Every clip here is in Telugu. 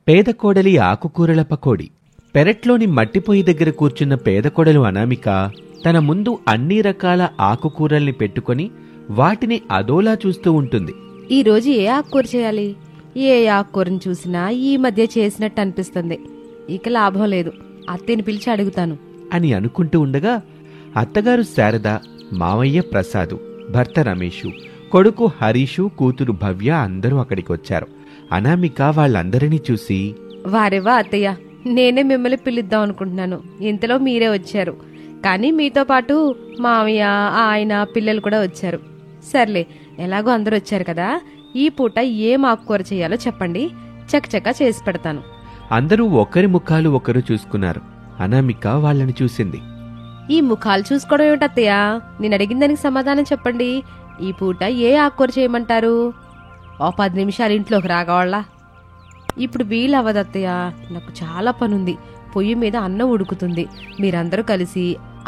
పేద కోడలి ఆకుకూరల పకోడి. పెరట్లోని మట్టిపొయ్యి దగ్గర కూర్చున్న పేద కోడలు అనామిక తన ముందు అన్ని రకాల ఆకుకూరల్ని పెట్టుకొని వాటిని అదోలా చూస్తూ ఉంటుంది. ఈరోజు ఏ ఆకుకూర చేయాలి? ఏ ఆకుకూరని చూసినా ఈ మధ్య చేసినట్టు అనిపిస్తుంది. ఇక లాభం లేదు, అత్తయ్యని పిలిచి అడుగుతాను అని అనుకుంటూ ఉండగా అత్తగారు శారద, మావయ్య ప్రసాదు, భర్త రమేషు, కొడుకు హరీషు, కూతురు భవ్య అందరూ అక్కడికొచ్చారు. అనామిక వాళ్ళందరినీ చూసి, వారేవా అత్తయ్య, నేనే మిమ్మల్ని పిలుద్దాం అనుకుంటున్నాను, ఇంతలో మీరే వచ్చారు. కానీ మీతో పాటు మామయ్య, ఆయన, పిల్లలు కూడా వచ్చారు. సర్లే, ఎలాగో అందరూ వచ్చారు కదా, ఈ పూట ఏం ఆకుకూర చేయాలో చెప్పండి, చకచకా చేసి పెడతాను. అందరూ ఒకరి ముఖాలు ఒకరు చూసుకున్నారు. అనామిక వాళ్ళని చూసింది. ఈ ముఖాలు చూసుకోవడం ఏమిటి అత్తయ్య? నేను అడిగిన దానికి సమాధానం చెప్పండి. ఈ పూట ఏ ఆకుకూర చేయమంటారు? ఓ 10 నిమిషాలు ఇంట్లోకి రాగవాళ్ళ. ఇప్పుడు వీలవ్వదు అత్తయ్య, నాకు చాలా పనుంది. పొయ్యి మీద అన్నం ఉడుకుతుంది. మీరందరూ కలిసి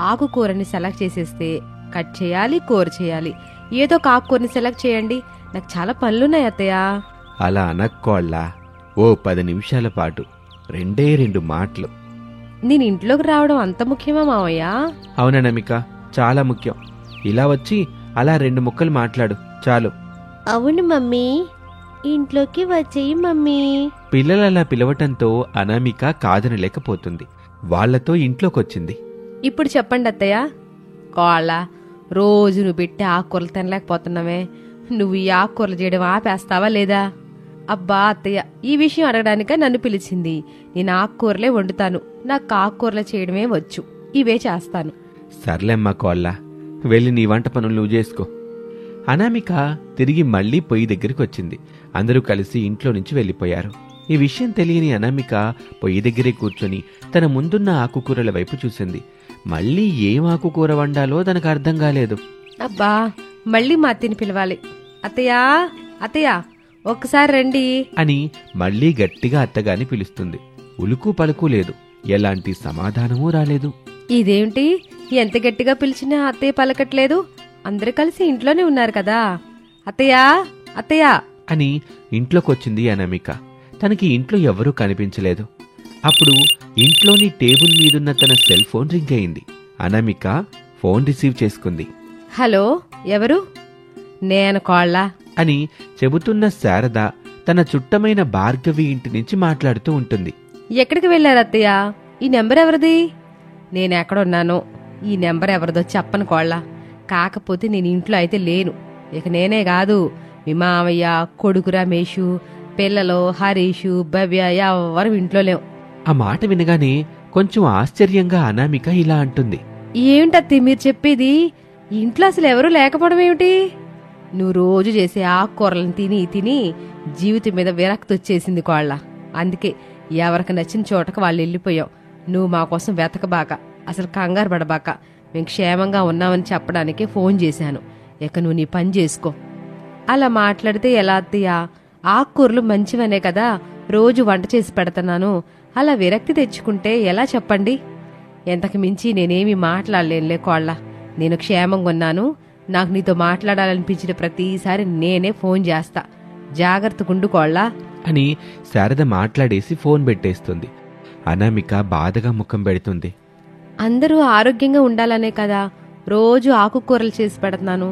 ఆకుకూరని సెలెక్ట్ చేసేస్తే కట్ చేయాలి, కూర చేయాలి. ఏదో ఒక ఆకుకూరని సెలెక్ట్ చేయండి, నాకు చాలా పనులున్నాయి అత్తయ్య. అలా అనక్కోళ్ళా, ఓ 10 నిమిషాల పాటు 2 మాటలు. నేను ఇంట్లోకి రావడం అంత ముఖ్యమా మావయ్య? అవుననమిక, చాలా ముఖ్యం. ఇలా వచ్చి అలా 2 ముక్కలు మాట్లాడు చాలు. అవును మమ్మీ, ఇంట్లోకి వచ్చేయి మమ్మీ. పిల్లలలా పిలవటంతో అనామిక కాదనలేకపోతుంది. వాళ్లతో ఇంట్లోకొచ్చింది. ఇప్పుడు చెప్పండి అత్తయ్య. కోళ్ళ, రోజు నువ్వు పెట్టి ఆకుకూరలు తినలేకపోతున్నావే, నువ్వు ఈ ఆకుకూరలు చేయడం ఆపేస్తావా లేదా? అబ్బా అత్తయ్య, ఈ విషయం అడగడానిక నన్ను పిలిచింది. నేను ఆకుకూరలే వండుతాను, నాకు ఆకుకూరలు చేయడమే వచ్చు, ఇవే చేస్తాను. సర్లేమ్మా కోళ్ళ, వెళ్ళి నీ వంట పనులు నువ్వు చేసుకో. అనామిక తిరిగి మళ్లీ పొయ్యి దగ్గరికి వచ్చింది. అందరూ కలిసి ఇంట్లో నుంచి వెళ్లిపోయారు. ఈ విషయం తెలియని అనామిక పొయ్యి దగ్గరే కూర్చొని తన ముందున్న ఆకుకూరల వైపు చూసింది. మళ్లీ ఏం ఆకుకూర వండాలో తనకు అర్థం కాలేదు. అబ్బా, మళ్ళీ మా అత్తని పిలవాలి. అత్తయ్యా, అత్తయ్య, ఒక్కసారి రండి అని మళ్లీ గట్టిగా అత్తగాని పిలుస్తుంది. ఉలుకు పలుకు లేదు, ఎలాంటి సమాధానమూ రాలేదు. ఇదేమిటి, ఎంత గట్టిగా పిలిచినా అత్తయ్య పలకట్లేదు? అందరూ కలిసి ఇంట్లోనే ఉన్నారు కదా. అత్తయ్యా, అత్తయ్య అని ఇంట్లోకొచ్చింది అనామిక. తనకి ఇంట్లో ఎవరూ కనిపించలేదు. అప్పుడు ఇంట్లోని టేబుల్ మీదున్న తన సెల్ ఫోన్ రింగ్ అయింది. అనామిక ఫోన్ రిసీవ్ చేసుకుంది. హలో, ఎవరు? నేను కోళ్ళ అని చెబుతున్న శారద తన చుట్టమైన భార్గవి ఇంటి నుంచి మాట్లాడుతూ ఉంటుంది. ఎక్కడికి వెళ్ళారు అత్తయ్య? ఈ నెంబర్ ఎవరిది? నేనెక్కడున్నానో ఈ నెంబర్ ఎవరిదో చెప్పను కోళ్ళ. కాకపోతే నేను ఇంట్లో అయితే లేను. ఇక నేనే కాదు, మీ మామయ్య, కొడుకు రమేషు, పిల్లలు హరీషు, భవ్య ఎవరు ఇంట్లో లేవు. ఆ మాట వినగానే కొంచెం ఆశ్చర్యంగా అనామిక ఇలా అంటుంది. ఏమిటత్తి మీరు చెప్పేది? ఇంట్లో అసలు ఎవరూ లేకపోవడం ఏమిటి? నువ్వు రోజు చేసే ఆకుకూరలను తిని తిని జీవితం మీద విరక్తి వచ్చేసింది కోళ్ళ. అందుకే ఎవరికి నచ్చిన చోటకు వాళ్ళు వెళ్ళిపోయావు. నువ్వు మా కోసం వెతకబాక, అసలు కంగారు పడబాక. మేము క్షేమంగా ఉన్నామని చెప్పడానికే ఫోన్ చేశాను. ఇక నువ్వు నీ పని చేసుకో. అలా మాట్లాడితే ఎలా అత్తయ్య? ఆకుకూరలు మంచివనే కదా రోజు వంట చేసి పెడతాను. అలా విరక్తి తెచ్చుకుంటే ఎలా చెప్పండి? ఎంతకు మించి నేనేమీ మాట్లాడలేనులే కోళ్ళ. నేను క్షేమంగా ఉన్నాను. నాకు నీతో మాట్లాడాలనిపించిన ప్రతిసారి నేనే ఫోన్ చేస్తా. జాగ్రత్తగుండు కోళ్ళ అని శారద మాట్లాడేసి ఫోన్ పెట్టేస్తుంది. అనామిక బాధగా ముఖం పెడుతుంది. అందరూ ఆరోగ్యంగా ఉండాలనే కదా రోజు ఆకుకూరలు చేసి పెడుతున్నాను.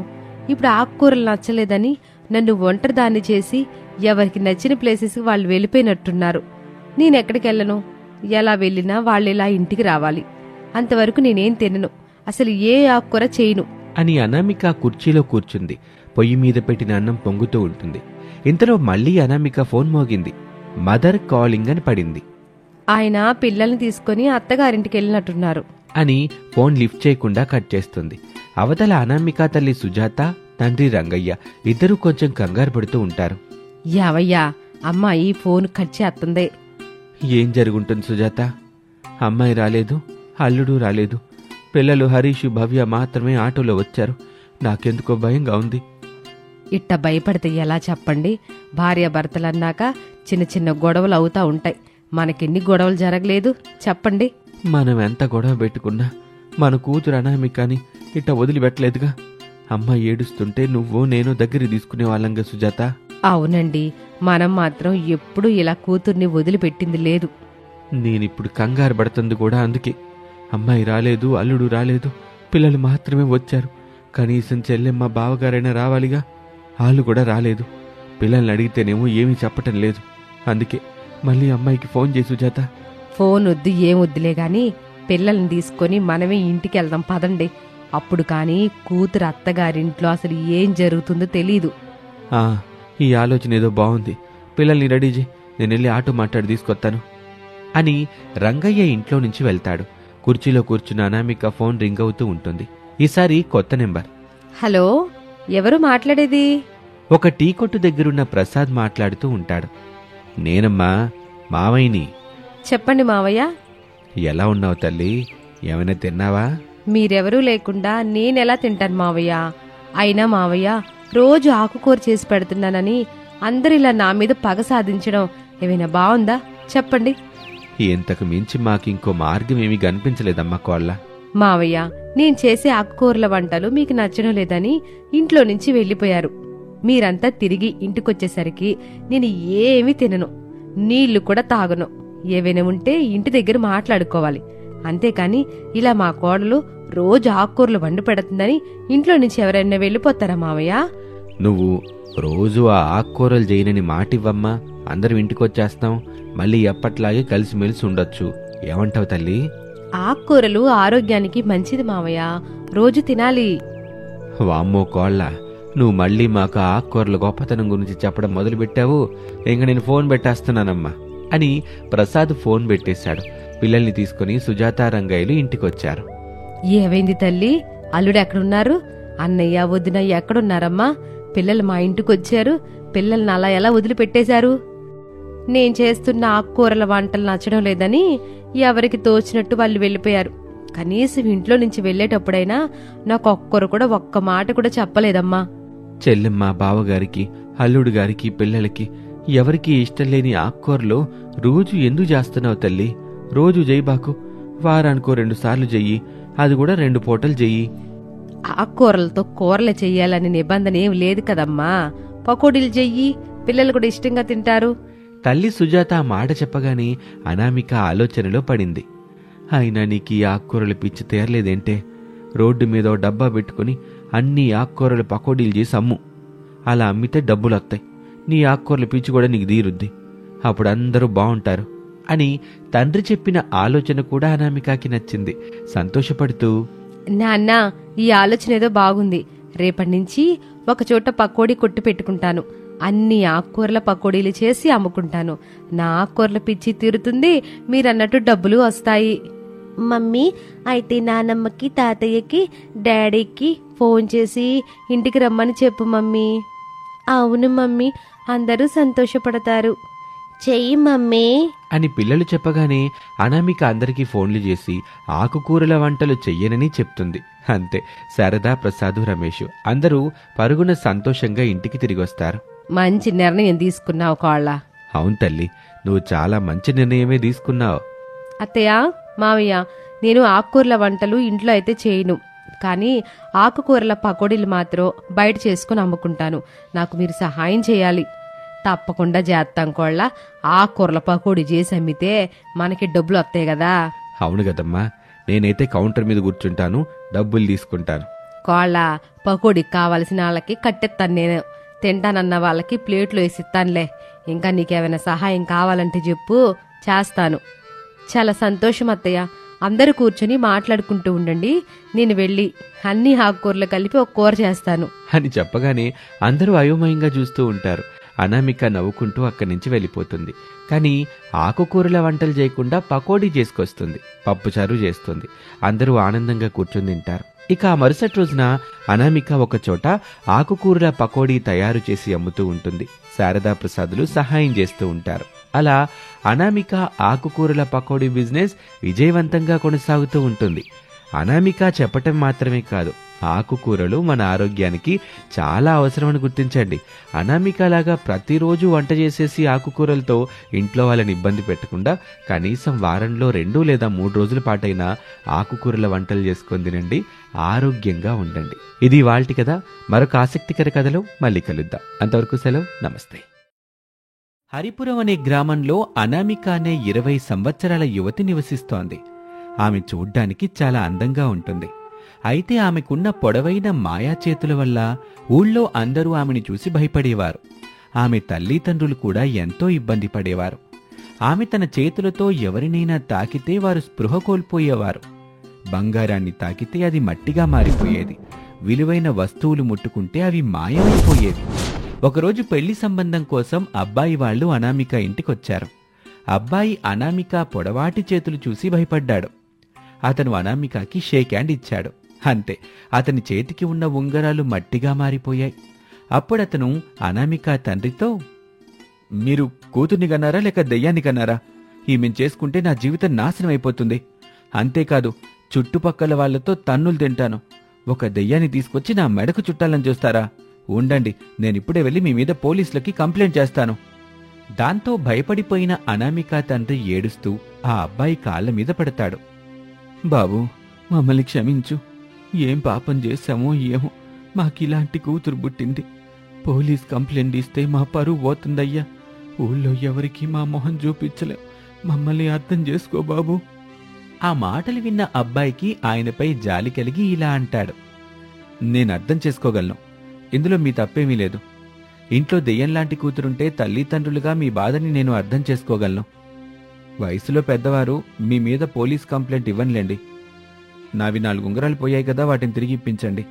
ఇప్పుడు ఆకుకూరలు నచ్చలేదని నన్ను ఒంటరిదాన్ని చేసి ఎవరికి నచ్చిన ప్లేసెస్కి వాళ్ళు వెళ్ళిపోయినట్టున్నారు. నేనెక్కడికి వెళ్ళను. ఎలా వెళ్ళినా వాళ్ళు ఇలా ఇంటికి రావాలి. అంతవరకు నేనేం తినను, అసలు ఏ ఆకుకూర చేయను అని అనామిక కుర్చీలో కూర్చుంది. పొయ్యి మీద పెట్టిన అన్నం పొంగుతూ ఉంటుంది. ఇంతలో మళ్లీ అనామిక ఫోన్ మోగింది. మదర్ కాలింగ్ అని పడింది. ఆయన పిల్లల్ని తీసుకుని అత్తగారింటికి వెళ్ళినట్టున్నారు అని ఫోన్ లిఫ్ట్ చేయకుండా కట్ చేస్తుంది. అవతల అనామిక తల్లి సుజాత, తండ్రి రంగయ్య ఇద్దరూ కొంచెం కంగారు పడుతూ ఉంటారు. యావయ్యా, అమ్మాయి ఫోన్ కట్ చేస్తుంది. ఏం జరుగుంటుంది సుజాత? అమ్మాయి రాలేదు, అల్లుడు రాలేదు, పిల్లలు హరీషు, భవ్య మాత్రమే ఆటోలో వచ్చారు. నాకెందుకో భయంగా ఉంది. ఇట్ట భయపడితే ఎలా చెప్పండి? భార్యాభర్తలన్నాక చిన్న చిన్న గొడవలు అవుతా ఉంటాయి. మనకెన్ని గొడవలు జరగలేదు చెప్పండి? మనం ఎంత గొడవ పెట్టుకున్నా మన కూతురు అనామికని ఇట్ట వదిలిపెట్టలేదుగా. అమ్మ ఏడుస్తుంటే నువ్వు నేను దగ్గరికి తీసుకునే వాళ్ళంగా సుజాత. అవునండి, మనం మాత్రం ఎప్పుడూ ఇలా కూతుర్ని వదిలిపెట్టింది లేదు. నేనిప్పుడు కంగారు పడుతుంది కూడా అందుకే. అమ్మాయి రాలేదు, అల్లుడు రాలేదు, పిల్లలు మాత్రమే వచ్చారు. కనీసం చెల్లెమ్మ బావగారైనా రావాలిగా. వాళ్ళు కూడా రాలేదు. పిల్లల్ని అడిగితేనేమో ఏమీ చెప్పటం లేదు. అందుకే మళ్ళీ అమ్మాయికి ఫోన్ చేయి సుజాత. ఫోన్ వద్దు, ఏం వద్దులే గాని పిల్లల్ని తీసుకొని మనమే ఇంటికి వెళ్దాం పదండి. అప్పుడు కానీ కూతురు అత్తగారింట్లో అసలు ఏం జరుగుతుందో తెలీదు. ఈ ఆలోచన ఏదో బాగుంది. పిల్లల్ని రెడీ చేయి, నేను వెళ్ళి ఆటో మాట్లాడి తీసుకొస్తాను అని రంగయ్య ఇంట్లో నుంచి వెళ్తాడు. కుర్చీలో కూర్చున్న అనామిక ఫోన్ రింగ్ అవుతూ ఉంటుంది. ఈసారి కొత్త నెంబర్. హలో, ఎవరు మాట్లాడేది? ఒక టీ కొట్టు దగ్గరున్న ప్రసాద్ మాట్లాడుతూ ఉంటాడు. నేనమ్మా, మావయ్యని. చెప్పండి మావయ్య. ఎలా ఉన్నావు తల్లి? ఏమైనా తిన్నావా? మీరెవరూ లేకుండా నేనెలా తింటాను మావయ్య? అయినా మావయ్య, రోజు ఆకుకూర చేసి పెడుతున్నానని అందరిలా నా మీద పగ సాధించడం ఏమైనా బావుందా? చెప్పండి. ఇంతకు మించి మాకింకో మార్గం ఏమీ కనిపించలేదమ్మా కోళ్ళ. మావయ్య, నేను చేసే ఆకుకూరల వంటలు మీకు నచ్చడం లేదని ఇంట్లో నుంచి వెళ్ళిపోయారు. మీరంతా తిరిగి ఇంటికొచ్చేసరికి నేను ఏమీ తినను, నీళ్లు కూడా తాగను. ఏవైనా ఉంటే ఇంటి దగ్గర మాట్లాడుకోవాలి. అంతేకాని ఇలా మా కోడలు రోజు ఆకుకూరలు వండి పెడుతుందని ఇంట్లో నుంచి ఎవరైనా వెళ్ళిపోతారా మావయ్య? నువ్వు రోజు ఆ ఆకుకూరలు చేయనని మాటివ్వమ్మా. అందరం ఇంటికొచ్చేస్తాం. మళ్ళీ ఎప్పట్లాగే కలిసిమెలిసి ఉండొచ్చు. ఏమంటావు తల్లి? ఆకుకూరలు ఆరోగ్యానికి మంచిది మావయ్య, రోజు తినాలి. వామ్మో కోళ్ళ, నువ్వు మళ్ళీ మాకు ఆకుకూరల గొప్పతనం గురించి చెప్పడం మొదలుపెట్టావు. ఇంక నేను ఫోన్ పెట్టేస్తున్నానమ్మా అని ప్రసాద్ ఫోన్ పెట్టేశాడు. పిల్లల్ని తీసుకుని సుజాత రంగయ్యలు ఇంటికొచ్చారు. ఏమైంది తల్లి? అల్లుడు ఎక్కడున్నారు? అన్నయ్య వదిన ఎక్కడున్నారమ్మా? పిల్లలు మా ఇంటికొచ్చారు, పిల్లల్ని అలా ఎలా వదిలిపెట్టేశారు? నేను చేస్తున్న ఆకుకూరల వంటలు నచ్చడం లేదని ఎవరికి తోచినట్టు వాళ్ళు వెళ్ళిపోయారు. కనీసం ఇంట్లో నుంచి వెళ్లేటప్పుడైనా నాకొక్కరు కూడా ఒక్క మాట కూడా చెప్పలేదమ్మా. చెల్లెమ్మ, బావగారికి, అల్లుడు గారికి, పిల్లలకి ఎవరికి ఇష్టం లేని ఆకుకూరలు రోజు ఎందుకు చేస్తున్నావు తల్లి? రోజు జైబాకు. వారానికో 2 సార్లు చెయ్యి, అది కూడా 2 పూటలు చెయ్యి. ఆకుకూరలతో కూరలు చెయ్యాలని నిబంధన ఏం లేదు కదమ్మా. పకోడీలు చెయ్యి, పిల్లలు కూడా ఇష్టంగా తింటారు. తల్లి సుజాత ఆ మాట చెప్పగానే అనామిక ఆలోచనలో పడింది. అయినా నీకు ఈ ఆకుకూరల పిచ్చి తీరలేదేంటే? రోడ్డు మీద ఓ డబ్బా పెట్టుకుని అన్ని ఆకుకూరల పకోడీలు చేసి అమ్ము. అలా అమ్మితే డబ్బులు వస్తాయి. నీ ఆకుకూరల పిచ్చి కూడా నీకు తీరుద్ది. అప్పుడు అందరూ బాగుంటారు అని తండ్రి చెప్పిన ఆలోచన కూడా అనామికకి నచ్చింది. సంతోషపడుతూ, నాన్న, ఈ ఆలోచన ఏదో బాగుంది. రేపటి నుంచి ఒకచోట పకోడీ కొట్టు పెట్టుకుంటాను. అన్ని ఆకుకూరల పకోడీలు చేసి అమ్ముకుంటాను. నా ఆకుకూరల పిచ్చి తీరుతుంది, మీరన్నట్టు డబ్బులు వస్తాయి. మమ్మీ, అయితే నానమ్మకి, తాతయ్యకి, డాడీకి ఫోన్ చేసి ఇంటికి రమ్మని చెప్పు మమ్మీ. అవును మమ్మీ, అందరూ సంతోషపడతారు. చెయ్యి మమ్మీ అని పిల్లలు చెప్పగానే అనామిక అందరికీ ఫోన్లు చేసి ఆకుకూరల వంటలు చెయ్యనని చెప్తుంది. అంతే, శారదా, ప్రసాదు, రమేష్ అందరూ పరుగున సంతోషంగా ఇంటికి తిరిగొస్తారు. మంచి నిర్ణయం తీసుకున్నావు కోళ్ళ. అవును తల్లి, నువ్వు చాలా మంచి నిర్ణయమే తీసుకున్నావు. అత్తయ్య, మావయ్య, నేను ఆకుకూరల వంటలు ఇంట్లో అయితే చేయను, కానీ ఆకుకూరల పకోడీలు మాత్రం బయట చేసుకుని అమ్ముకుంటాను. నాకు మీరు సహాయం చేయాలి. తప్పకుండా చేస్తాం కోళ్ళ. ఆకుకూరల పకోడీ చేసి అమ్మితే మనకి డబ్బులు వస్తాయి కదా. అవును కదమ్మా, నేనైతే కౌంటర్ మీద కూర్చుంటాను, డబ్బులు తీసుకుంటాను. కోళ్ళ, పకోడీకి కావలసిన వాళ్ళకి కట్టెత్తాను నేను. తింటానన్న వాళ్ళకి ప్లేట్లు వేసిస్తానులే. ఇంకా నీకేమైనా సహాయం కావాలంటే చెప్పు, చేస్తాను. చాలా సంతోషం అత్తయ్య. అందరూ కూర్చొని మాట్లాడుకుంటూ ఉండండి. నేను వెళ్ళి అన్ని ఆకుకూరలు కలిపి ఒక కూర చేస్తాను అని చెప్పగానే అందరూ అయోమయంగా చూస్తూ ఉంటారు. అనామిక నవ్వుకుంటూ అక్కడి నుంచి వెళ్ళిపోతుంది. కానీ ఆకుకూరల వంటలు చేయకుండా పకోడీ చేసుకొస్తుంది, పప్పుచారు చేస్తుంది. అందరూ ఆనందంగా కూర్చుని తింటారు. ఇక ఆ మరుసటి రోజున అనామిక ఒకచోట ఆకుకూరల పకోడీ తయారు చేసి అమ్ముతూ ఉంటుంది. శారదా, ప్రసాదులు సహాయం చేస్తూ ఉంటారు. అలా అనామిక ఆకుకూరల పకోడీ బిజినెస్ విజయవంతంగా కొనసాగుతూ ఉంటుంది. అనామిక చెప్పటం మాత్రమే కాదు, ఆకుకూరలు మన ఆరోగ్యానికి చాలా అవసరమని గుర్తించండి. అనామికలాగా ప్రతిరోజు వంట చేసేసి ఆకుకూరలతో ఇంట్లో వాళ్ళని ఇబ్బంది పెట్టకుండా కనీసం వారంలో 2 లేదా 3 రోజుల పాటైనా ఆకుకూరల వంటలు చేసుకొని తినండి. ఆరోగ్యంగా ఉండండి. ఇది ఇవాల్టి కథ. మరొక ఆసక్తికర కథలో మళ్ళీ కలుద్దాం. అంతవరకు సెలవు. నమస్తే. హరిపురం అనే గ్రామంలో అనామిక అనే 20 సంవత్సరాల యువతి నివసిస్తోంది. ఆమె చూడ్డానికి చాలా అందంగా ఉంటుంది. అయితే ఆమెకున్న పొడవైన మాయా చేతుల వల్ల ఊళ్ళో అందరూ ఆమెని చూసి భయపడేవారు. ఆమె తల్లిదండ్రులు కూడా ఎంతో ఇబ్బంది పడేవారు. ఆమె తన చేతులతో ఎవరినైనా తాకితే వారు స్పృహ కోల్పోయేవారు. బంగారాన్ని తాకితే అది మట్టిగా మారిపోయేది. విలువైన వస్తువులు ముట్టుకుంటే అవి మాయమైపోయేవి. ఒకరోజు పెళ్లి సంబంధం కోసం అబ్బాయి వాళ్లు అనామిక ఇంటికొచ్చారు. అబ్బాయి అనామిక పొడవాటి చేతులు చూసి భయపడ్డాడు. అతను అనామికకి షేక్ హ్యాండ్ ఇచ్చాడు. అంతే, అతని చేతికి ఉన్న ఉంగరాలు మట్టిగా మారిపోయాయి. అప్పుడతను అనామిక తండ్రితో, మీరు కూతుర్ని కన్నారా లేక దెయ్యాన్ని కన్నారా? ఈమెను చేసుకుంటే నా జీవితం నాశనం అయిపోతుంది. అంతేకాదు, చుట్టుపక్కల వాళ్లతో తన్నులు తింటాను. ఒక దెయ్యాన్ని తీసుకొచ్చి నా మెడకు చుట్టాలని చూస్తారా? ఉండండి, నేనిప్పుడే వెళ్ళి మీ మీద పోలీసులకి కంప్లైంట్ చేస్తాను. దాంతో భయపడిపోయిన అనామిక తండ్రి ఏడుస్తూ ఆ అబ్బాయి కాళ్ల మీద పడతాడు. బాబూ, మమ్మల్ని క్షమించు. ఏం పాపం చేశామో ఏమో, మాకిలాంటి కూతురు పుట్టింది. పోలీస్ కంప్లైంట్ ఇస్తే మా పరువు పోతుందయ్యా. ఊళ్ళో ఎవరికి మా మొహం చూపించలేం. మమ్మల్ని అర్థం చేసుకో బాబూ. ఆ మాటలు విన్న అబ్బాయికి ఆయనపై జాలి కలిగి ఇలా అంటాడు. నేను అర్థం చేసుకోగలను. ఇందులో మీ తప్పేమీ లేదు. ఇంట్లో దెయ్యంలాంటి కూతురుంటే తల్లిదండ్రులుగా మీ బాధని నేను అర్థం చేసుకోగలను. వయసులో పెద్దవారు మీ మీద పోలీస్ కంప్లైంట్ ఇవ్వనులేండి. నావి 4 ఉంగరాలు పోయాయి కదా, వాటిని తిరిగి ఇప్పించండి.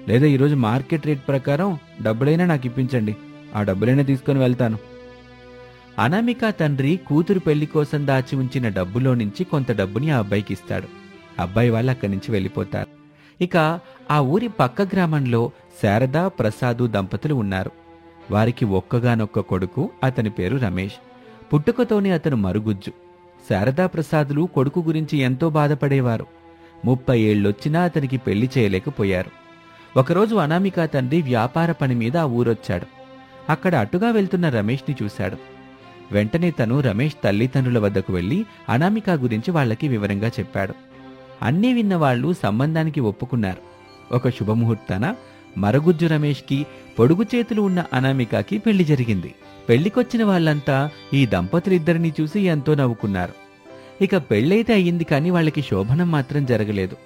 లేదా ఈరోజు మార్కెట్ రేట్ ప్రకారం డబ్బులైనా నాకు ఇప్పించండి. ఆ డబ్బులైనా తీసుకొని వెళ్తాను. అనామిక తండ్రి కూతురు పెళ్లి కోసం దాచి ఉంచిన డబ్బులో నుంచి కొంత డబ్బుని ఆ అబ్బాయికి ఇస్తాడు. అబ్బాయి వాళ్ళు అక్కడి నుంచి వెళ్ళిపోతారు. ఇక ఆ ఊరి పక్క గ్రామంలో శారద, ప్రసాదు దంపతులు ఉన్నారు. వారికి ఒక్కగానొక్క కొడుకు. అతని పేరు రమేష్. పుట్టుకతోనే అతను మరుగుజ్జు. శారదా, ప్రసాదులు కొడుకు గురించి ఎంతో బాధపడేవారు. 30 ఏళ్లొచ్చినా అతనికి పెళ్లి చేయలేకపోయారు. ఒకరోజు అనామిక తండ్రి వ్యాపార పని మీద ఆ ఊరొచ్చాడు. అక్కడ అటుగా వెళ్తున్న రమేష్ని చూశాడు. వెంటనే తను రమేష్ తల్లిదండ్రుల వద్దకు వెళ్లి అనామిక గురించి వాళ్లకి వివరంగా చెప్పాడు. అన్నీ విన్న వాళ్లు సంబంధానికి ఒప్పుకున్నారు. ఒక శుభముహూర్తాన మరగుజ్జు రమేష్కి పొడుగు చేతులు ఉన్న అనామికకి పెళ్లి జరిగింది. పెళ్లికొచ్చిన వాళ్లంతా ఈ దంపతులిద్దరినీ చూసి ఎంతో నవ్వుకున్నారు. ఇక పెళ్ళైతే అయ్యింది, కానీ వాళ్ళకి శోభనం మాత్రం జరగలేదు.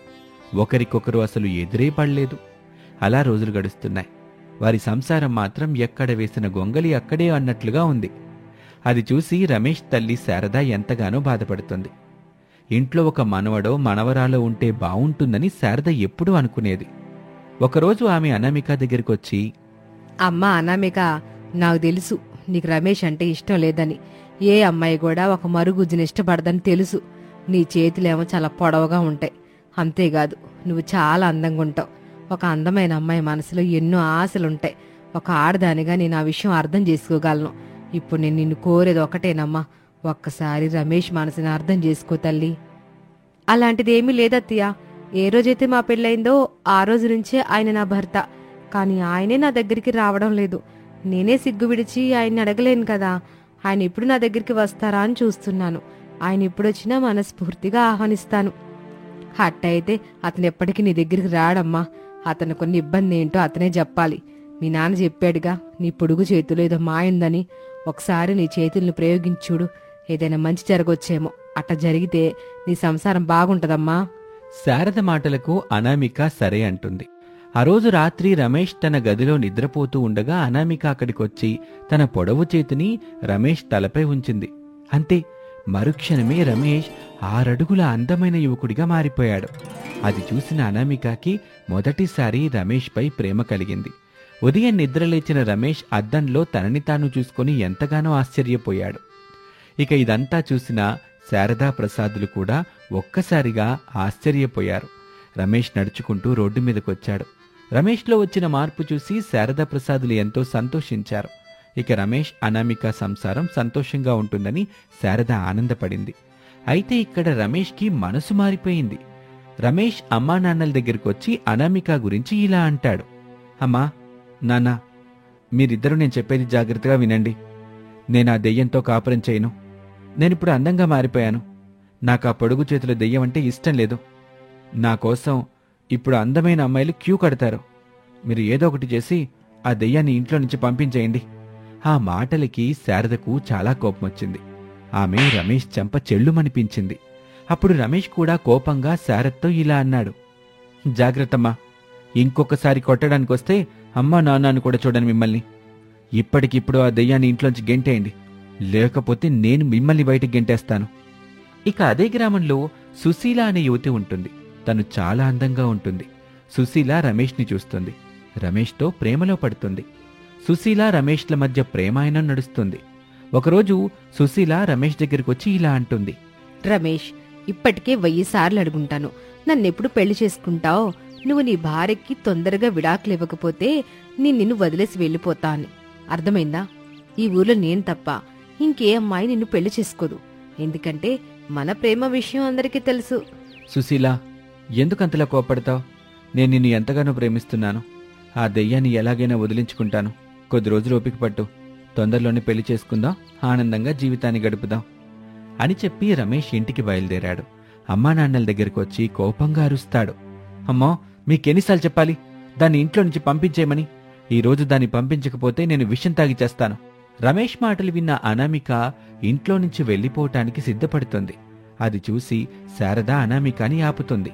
ఒకరికొకరు అసలు ఎదురే పడలేదు. అలా రోజులు గడుస్తున్నాయి. వారి సంసారం మాత్రం ఎక్కడ వేసిన గొంగలి అక్కడే అన్నట్లుగా ఉంది. అది చూసి రమేష్ తల్లి శారద ఎంతగానో బాధపడుతుంది. ఇంట్లో ఒక మనవడో మనవరాలో ఉంటే బావుంటుందని శారద ఎప్పుడూ అనుకునేది. ఒకరోజు ఆమె అనామిక దగ్గరికొచ్చి, అమ్మా అనామిక, నాకు తెలుసు నీకు రమేష్ అంటే ఇష్టం లేదని. ఏ అమ్మాయి కూడా ఒక మరుగుజ్జుని ఇష్టపడదని తెలుసు. నీ చేతులేమో చాలా పొడవుగా ఉంటాయి. అంతేకాదు, నువ్వు చాలా అందంగా ఉంటావు. ఒక అందమైన అమ్మాయి మనసులో ఎన్నో ఆశలుంటాయి. ఒక ఆడదానిగా నేను ఆ విషయం అర్థం చేసుకోగలను. ఇప్పుడు నేను నిన్ను కోరేది ఒకటేనమ్మా, ఒక్కసారి రమేష్ మనసుని అర్థం చేసుకో తల్లి. అలాంటిదేమీ లేదత్తయ్య. ఏ రోజైతే మా పెళ్ళైందో ఆ రోజు నుంచే ఆయన నా భర్త. కానీ ఆయనే నా దగ్గరికి రావడం లేదు. నేనే సిగ్గు విడిచి ఆయన్ని అడగలేను కదా. ఆయన ఇప్పుడు నా దగ్గరికి వస్తారా అని చూస్తున్నాను. ఆయన ఇప్పుడొచ్చినా మనస్ఫూర్తిగా ఆహ్వానిస్తాను. అట్టయితే అతను ఎప్పటికీ నీ దగ్గరికి రాడమ్మా. అతను కొన్ని ఇబ్బంది ఏంటో అతనే చెప్పాలి. మీ నాన్న చెప్పాడుగా, నీ పొడుగు చేతులు ఏదో మాయిందని. ఒకసారి నీ చేతుల్ని ప్రయోగించుడు, ఏదైనా మంచి జరగొచ్చేమో. అట్ట జరిగితే నీ సంసారం బాగుంటదమ్మా. శారద మాటలకు అనామిక సరే అంటుంది. ఆ రోజు రాత్రి రమేష్ తన గదిలో నిద్రపోతూ ఉండగా అనామిక అక్కడికొచ్చి తన పొడవు చేతిని రమేష్ తలపై ఉంచింది. అంతే, మరుక్షణమే రమేష్ 6 అడుగుల అందమైన యువకుడిగా మారిపోయాడు. అది చూసిన అనామికకి మొదటిసారి రమేష్పై ప్రేమ కలిగింది. ఉదయం నిద్రలేచిన రమేష్ అద్దంలో తనని తాను చూసుకొని ఎంతగానో ఆశ్చర్యపోయాడు. ఇక ఇదంతా చూసిన శారదా, ప్రసాదులు కూడా ఒక్కసారిగా ఆశ్చర్యపోయారు. రమేష్ నడుచుకుంటూ రోడ్డు మీదకొచ్చాడు. రమేష్లో వచ్చిన మార్పు చూసి శారదా, ప్రసాదులు ఎంతో సంతోషించారు. ఇక రమేష్, అనామిక సంసారం సంతోషంగా ఉంటుందని శారద ఆనందపడింది. అయితే ఇక్కడ రమేష్కి మనసు మారిపోయింది. రమేష్ అమ్మా నాన్నల దగ్గరికొచ్చి అనామిక గురించి ఇలా అంటాడు. అమ్మా, నాన్న, మీరిద్దరూ నేను చెప్పేది జాగ్రత్తగా వినండి. నేను ఆ దెయ్యంతో కాపురం చేయను. నేనిప్పుడు అందంగా మారిపోయాను. నాకు ఆ పొడుగు చేతుల దెయ్యం అంటే ఇష్టం లేదు. నా కోసం ఇప్పుడు అందమైన అమ్మాయిలు క్యూ కడతారు. మీరు ఏదో ఒకటి చేసి ఆ దెయ్యాన్ని ఇంట్లో నుంచి పంపించేయండి. ఆ మాటలకి శారదకు చాలా కోపమొచ్చింది. ఆమె రమేష్ చెంప చెళ్ళుమనిపించింది. అప్పుడు రమేష్ కూడా కోపంగా శారదతో ఇలా అన్నాడు. జాగ్రత్తమ్మా, ఇంకొకసారి కొట్టడానికొస్తే అమ్మా నాన్నను కూడా చూడను మిమ్మల్ని. ఇప్పటికిప్పుడు ఆ దెయ్యాన్ని ఇంట్లోంచి గెంటేయండి, లేకపోతే నేను మిమ్మల్ని బయటికి గెంటేస్తాను. ఇక అదే గ్రామంలో సుశీల అనే యువతి ఉంటుంది. తను చాలా అందంగా ఉంటుంది. సుశీల రమేష్ని చూస్తుంది. రమేష్తో ప్రేమలో పడుతుంది. సుశీల రమేష్ల మధ్య ప్రేమాయణం నడుస్తుంది. ఒకరోజు సుశీల రమేష్ దగ్గరికొచ్చి ఇలా అంటుంది. రమేష్, ఇప్పటికే 1000 సార్లు అడుగుంటాను, నన్నెప్పుడు పెళ్లి చేసుకుంటావు? నువ్వు నీ భార్యకి తొందరగా విడాకులు ఇవ్వకపోతే నిన్ను వదిలేసి వెళ్ళిపోతా అని. అర్థమైందా? ఈ ఊర్లో నేను తప్ప ఇంకే అమ్మాయి నిన్ను పెళ్లి చేసుకోదు. ఎందుకంటే మన ప్రేమ విషయం అందరికీ తెలుసు. సుశీల, ఎందుకంతలా కోపడతావు? నేను నిన్ను ఎంతగానో ప్రేమిస్తున్నాను. ఆ దెయ్యాన్ని ఎలాగైనా వదిలించుకుంటాను. కొద్ది రోజులు ఓపిక పట్టు. తొందరలోనే పెళ్లి చేసుకుందాం, ఆనందంగా జీవితాన్ని గడుపుదాం అని చెప్పి రమేష్ ఇంటికి బయలుదేరాడు. అమ్మా నాన్నల దగ్గరికి వచ్చి కోపంగా అరుస్తాడు. అమ్మో, మీకెన్నిసార్లు చెప్పాలి దాన్ని ఇంట్లో నుంచి పంపించేయమని? ఈరోజు దాన్ని పంపించకపోతే నేను విషం తాగి చేస్తాను. రమేష్ మాటలు విన్న అనామిక ఇంట్లో నుంచి వెళ్లిపోవటానికి సిద్ధపడుతుంది. అది చూసి శారద అనామికని ఆపుతుంది.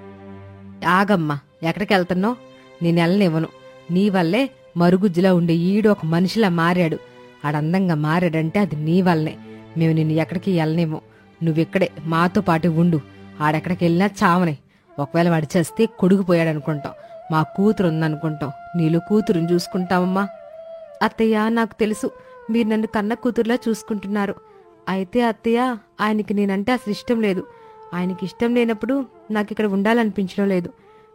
ఆగమ్మా, ఎక్కడికెళ్తున్నావు? నేనెళ్ళనివ్వను. నీ వల్లే మరుగుజ్జులా ఉండే ఈడు ఒక మనిషిలా మారాడు. ఆడందంగా మారాడంటే అది నీ వల్లనే. మేము నిన్ను ఎక్కడికి వెళ్ళనివ్వం. నువ్విక్కడే మాతో పాటు ఉండు. ఆడెక్కడికి వెళ్ళినా చావనే. ఒకవేళ వాడు చేస్తే కొడుకుపోయాడనుకుంటాం. మా కూతురు ఉందనుకుంటాం. నీలో కూతురుని చూసుకుంటావమ్మా. అత్తయ్య, నాకు తెలుసు మీరు నన్ను కన్న కూతురులా చూసుకుంటున్నారు. అయితే అత్తయ్య, ఆయనకి నేనంటే అసలు ఇష్టం లేదు. ఆయనకి ఇష్టం లేనప్పుడు నాకు ఇక్కడ ఉండాలనిపించడం లేదు.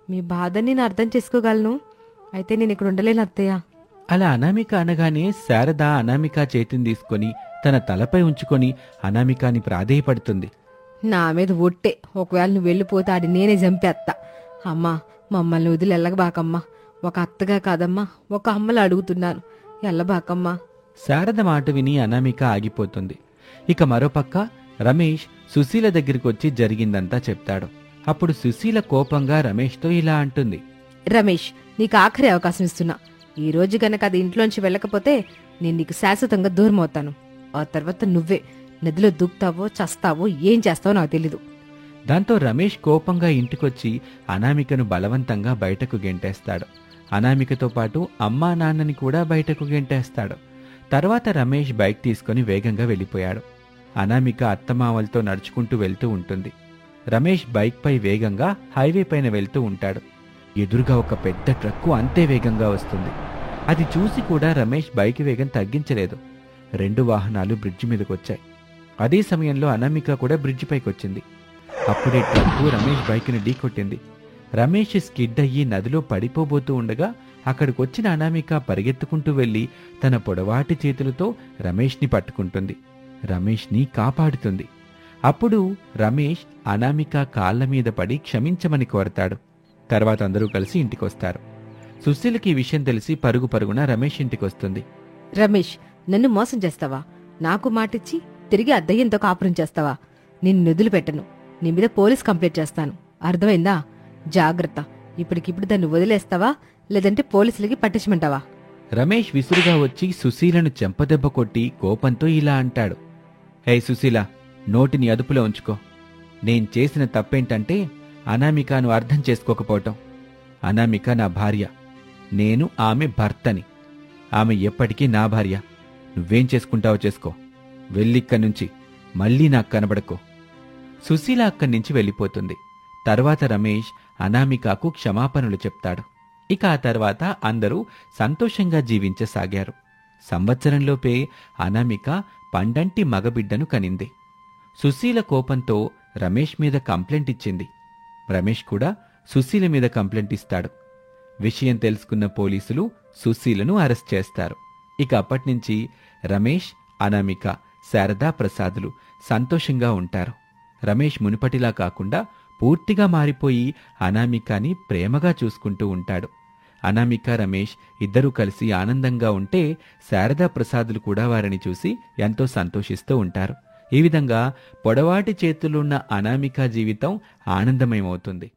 మీ బాధని నేను అర్థం చేసుకోగలను. అయితే నేను ఇక్కడ ఉండలేను అత్తయ్య. అలా అనామిక అనగానే శారద అనామిక చేతిని తీసుకొని తన తలపై ఉంచుకొని అనామికాని ప్రాధేయపడుతుంది. నా మీద ఒట్టే. ఒకవేళ నువ్వు వెళ్ళిపోతే ఆడి నేనే చంపేత్తా. అమ్మా, మమ్మల్ని వదిలి వెళ్ళబాకమ్మా. ఒక అత్తగా కాదమ్మా, ఒక అమ్మలా అడుగుతున్నాను. వెళ్ళబాకమ్మా. శారద మాట విని అనామిక ఆగిపోతుంది. ఇక మరోపక్క రమేష్ సుశీల దగ్గరికొచ్చి జరిగిందంతా చెప్తాడు. అప్పుడు సుశీల కోపంగా రమేష్తో ఇలా అంటుంది. రమేష్, నీకు ఆఖరి అవకాశం ఇస్తున్నా. ఈ రోజు గనక అది ఇంట్లోంచి వెళ్ళకపోతే నేను నీకు శాశ్వతంగా దూరం అవుతాను. ఆ తర్వాత నువ్వే నదిలో దూకుతావో చస్తావో ఏం చేస్తావో నాకు తెలీదు. దాంతో రమేష్ కోపంగా ఇంటికొచ్చి అనామికను బలవంతంగా బయటకు గెంటేస్తాడు. అనామికతో పాటు అమ్మా నాన్నని కూడా బయటకు గెంటేస్తాడు. తర్వాత రమేష్ బైక్ తీసుకుని వేగంగా వెళ్ళిపోయాడు. అనామిక అత్తమామలతో నడుచుకుంటూ వెళ్తూ ఉంటుంది. రమేష్ బైక్పై వేగంగా హైవే పైన వెళ్తూ ఉంటాడు. ఎదురుగా ఒక పెద్ద ట్రక్కు అంతే వేగంగా వస్తుంది. అది చూసి కూడా రమేష్ బైక్ వేగం తగ్గించలేదు. 2 వాహనాలు బ్రిడ్జి మీదకొచ్చాయి. అదే సమయంలో అనామిక కూడా బ్రిడ్జి పైకొచ్చింది. అప్పుడే ట్రక్కు రమేష్ బైక్ని ఢీకొట్టింది. రమేష్ స్కిడ్ అయ్యి నదిలో పడిపోబోతూ ఉండగా అక్కడికొచ్చిన అనామిక పరిగెత్తుకుంటూ వెళ్లి తన పొడవాటి చేతులతో రమేష్ని పట్టుకుంటుంది. రమేష్ని కాపాడుతుంది. అప్పుడు రమేష్ అనామిక కాళ్ల మీద పడి క్షమించమని కోరతాడు. తర్వాత అందరూ కలిసి ఇంటికొస్తారు. సుశీలకి ఈ విషయం తెలిసి పరుగు పరుగున రమేష్ ఇంటికొస్తుంది. రమేష్, నన్ను మోసం చేస్తావా? నాకు మాటిచ్చి తిరిగి అద్దయ్యంతో కాపురం చేస్తావా? నిన్ను నిధులు పెట్టను. నీ మీద పోలీస్ కంప్లైంట్ చేస్తాను. అర్థమైందా? జాగ్రత్త. ఇప్పటికిప్పుడు దాన్ని వదిలేస్తావా, లేదంటే పోలీసులకి పట్టించమంటావా? రమేష్ విసురుగా వచ్చి సుశీలను చెంపదెబ్బ కొట్టి కోపంతో ఇలా అంటాడు. హే సుశీల, నోటిని అదుపులో ఉంచుకో. నేను చేసిన తప్పేంటంటే అనామికను అర్థం చేసుకోకపోవటం. అనామిక నా భార్య. నేను ఆమె భర్తని. ఆమె ఎప్పటికీ నా భార్య. నువ్వేం చేసుకుంటావో చేసుకో. వెళ్ళిక్కడ్నుంచి మళ్ళీ నాకు కనబడకో. సుశీల అక్కడి నుంచి వెళ్ళిపోతుంది. తర్వాత రమేష్ అనామికకు క్షమాపణలు చెప్తాడు. ఇక ఆ తర్వాత అందరూ సంతోషంగా జీవించసాగారు. సంవత్సరంలోపే అనామిక పండంటి మగబిడ్డను కనింది. సుశీల కోపంతో రమేష్ మీద కంప్లైంట్ ఇచ్చింది. రమేష్ కూడా సుశీల మీద కంప్లైంట్ ఇస్తాడు. విషయం తెలుసుకున్న పోలీసులు సుశీలను అరెస్ట్ చేస్తారు. ఇక అప్పట్నుంచి రమేష్, అనామిక, శారదా ప్రసాదులు సంతోషంగా ఉంటారు. రమేష్ మునుపటిలా కాకుండా పూర్తిగా మారిపోయి అనామికని ప్రేమగా చూసుకుంటూ ఉంటాడు. అనామిక రమేష్ ఇద్దరూ కలిసి ఆనందంగా ఉంటే శారదా ప్రసాదులు కూడా వారిని చూసి ఎంతో సంతోషిస్తూ ఉంటారు. ఈ విధంగా పొడవాటి చేతులున్న అనామిక జీవితం ఆనందమయమవుతుంది.